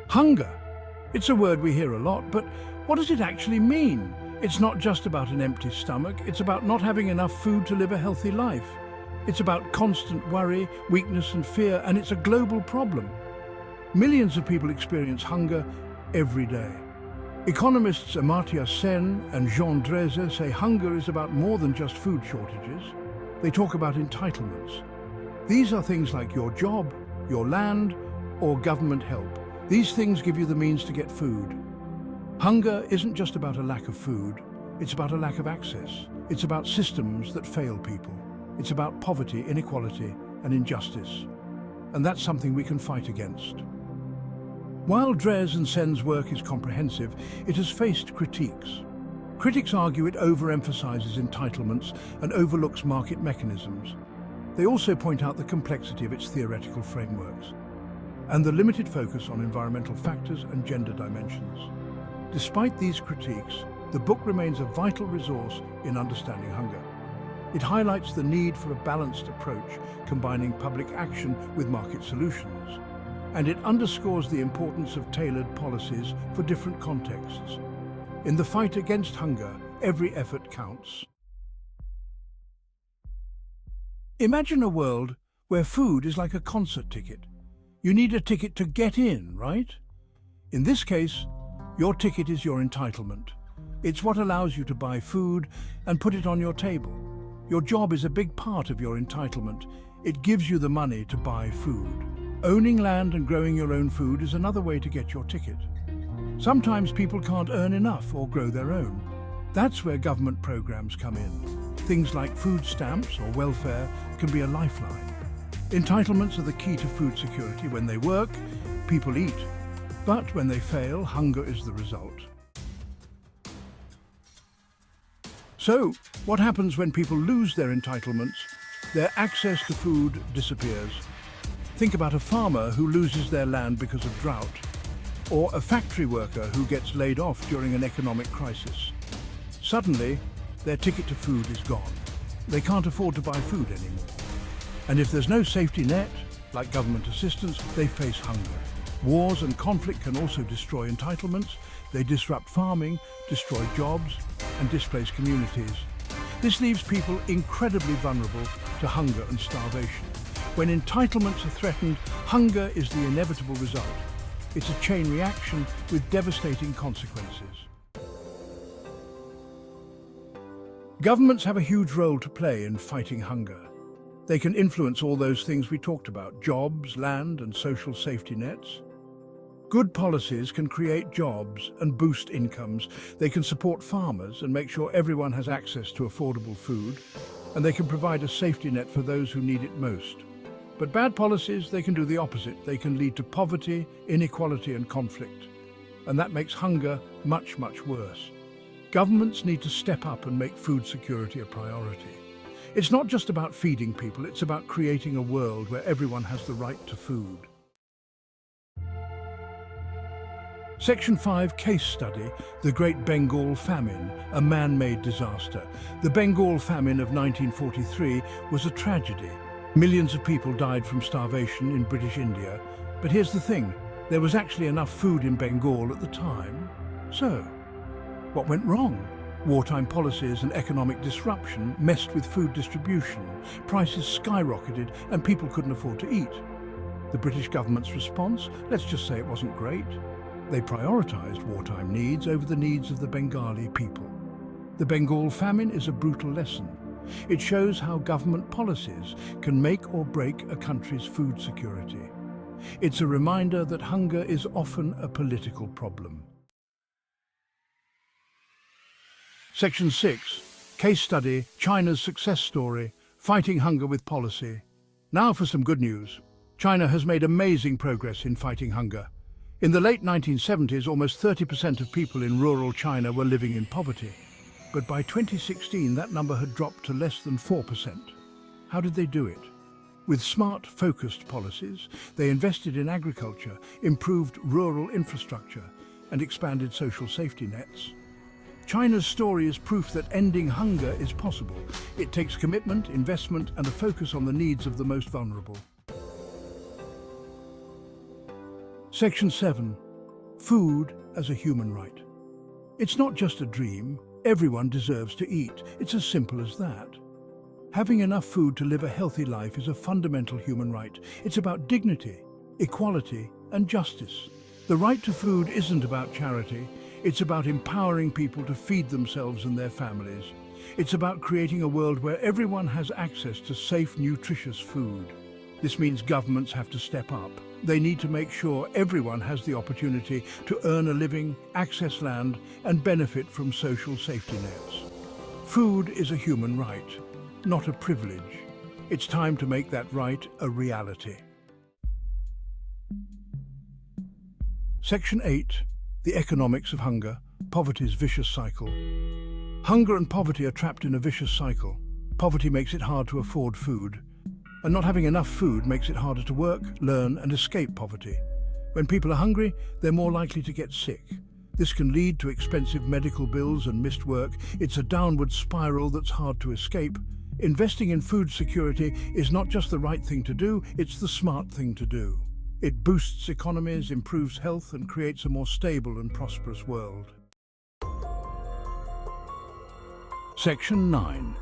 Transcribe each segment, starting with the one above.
Hunger. It's a word we hear a lot, but what does it actually mean? It's not just about an empty stomach, it's about not having enough food to live a healthy life. It's about constant worry, weakness and fear, and it's a global problem. Millions of people experience hunger every day. Economists Amartya Sen and Dreze say hunger is about more than just food shortages. They talk about entitlements. These are things like your job, your land, or government help. These things give you the means to get food. Hunger isn't just about a lack of food, it's about a lack of access. It's about systems that fail people. It's about poverty, inequality, and injustice. And that's something we can fight against. While Dreze and Sen's work is comprehensive, it has faced critiques. Critics argue it overemphasizes entitlements and overlooks market mechanisms. They also point out the complexity of its theoretical frameworks and the limited focus on environmental factors and gender dimensions. Despite these critiques, the book remains a vital resource in understanding hunger. It highlights the need for a balanced approach, combining public action with market solutions. And it underscores the importance of tailored policies for different contexts. In the fight against hunger, every effort counts. Imagine a world where food is like a concert ticket. You need a ticket to get in, right? In this case, your ticket is your entitlement. It's what allows you to buy food and put it on your table. Your job is a big part of your entitlement. It gives you the money to buy food. Owning land and growing your own food is another way to get your ticket. Sometimes people can't earn enough or grow their own. That's where government programs come in. Things like food stamps or welfare can be a lifeline. Entitlements are the key to food security. When they work, people eat. But when they fail, hunger is the result. So, what happens when people lose their entitlements? Their access to food disappears. Think about a farmer who loses their land because of drought, or a factory worker who gets laid off during an economic crisis. Suddenly, their ticket to food is gone. They can't afford to buy food anymore. And if there's no safety net, like government assistance, they face hunger. Wars and conflict can also destroy entitlements. They disrupt farming, destroy jobs, and displace communities. This leaves people incredibly vulnerable to hunger and starvation. When entitlements are threatened, hunger is the inevitable result. It's a chain reaction with devastating consequences. Governments have a huge role to play in fighting hunger. They can influence all those things we talked about: jobs, land, and social safety nets. Good policies can create jobs and boost incomes. They can support farmers and make sure everyone has access to affordable food. And they can provide a safety net for those who need it most. But bad policies, they can do the opposite. They can lead to poverty, inequality, and conflict. And that makes hunger much, much worse. Governments need to step up and make food security a priority. It's not just about feeding people, it's about creating a world where everyone has the right to food. Section 5, Case Study, The Great Bengal Famine, a man-made disaster. The Bengal famine of 1943 was a tragedy. Millions of people died from starvation in British India. But here's the thing, there was actually enough food in Bengal at the time. So, what went wrong? Wartime policies and economic disruption messed with food distribution. Prices skyrocketed and people couldn't afford to eat. The British government's response? Let's just say it wasn't great. They prioritized wartime needs over the needs of the Bengali people. The Bengal famine is a brutal lesson. It shows how government policies can make or break a country's food security. It's a reminder that hunger is often a political problem. Section 6, Case Study, China's Success Story, Fighting Hunger with Policy. Now for some good news. China has made amazing progress in fighting hunger. In the late 1970s, almost 30% of people in rural China were living in poverty. But by 2016, that number had dropped to less than 4%. How did they do it? With smart, focused policies, they invested in agriculture, improved rural infrastructure, and expanded social safety nets. China's story is proof that ending hunger is possible. It takes commitment, investment, and a focus on the needs of the most vulnerable. Section 7, Food as a human right. It's not just a dream. Everyone deserves to eat. It's as simple as that. Having enough food to live a healthy life is a fundamental human right. It's about dignity, equality, and justice. The right to food isn't about charity. It's about empowering people to feed themselves and their families. It's about creating a world where everyone has access to safe, nutritious food. This means governments have to step up. They need to make sure everyone has the opportunity to earn a living, access land, and benefit from social safety nets. Food is a human right, not a privilege. It's time to make that right a reality. Section 8. The economics of hunger, poverty's vicious cycle. Hunger and poverty are trapped in a vicious cycle. Poverty makes it hard to afford food, and not having enough food makes it harder to work, learn, and escape poverty. When people are hungry, they're more likely to get sick. This can lead to expensive medical bills and missed work. It's a downward spiral that's hard to escape. Investing in food security is not just the right thing to do, it's the smart thing to do. It boosts economies, improves health, and creates a more stable and prosperous world. Section 9.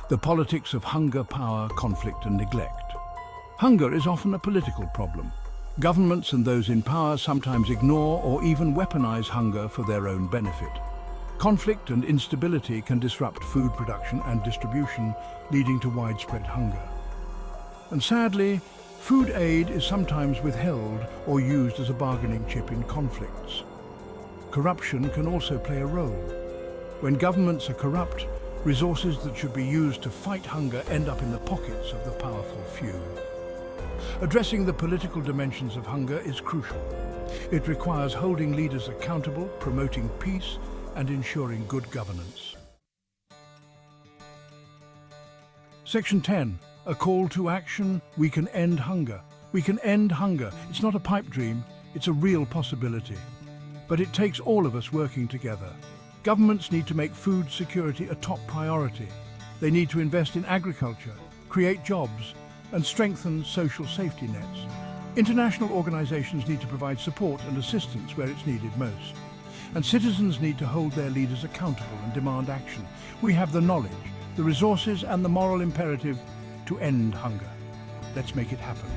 The politics of hunger, power, conflict, and neglect. Hunger is often a political problem. Governments and those in power sometimes ignore or even weaponize hunger for their own benefit. Conflict and instability can disrupt food production and distribution, leading to widespread hunger. And sadly, food aid is sometimes withheld or used as a bargaining chip in conflicts. Corruption can also play a role. When governments are corrupt, resources that should be used to fight hunger end up in the pockets of the powerful few. Addressing the political dimensions of hunger is crucial. It requires holding leaders accountable, promoting peace, and ensuring good governance. Section 10. A call to action. We can end hunger. We can end hunger. It's not a pipe dream, it's a real possibility. But it takes all of us working together. Governments need to make food security a top priority. They need to invest in agriculture, create jobs, and strengthen social safety nets. International organizations need to provide support and assistance where it's needed most. And citizens need to hold their leaders accountable and demand action. We have the knowledge, the resources, and the moral imperative to end hunger. Let's make it happen.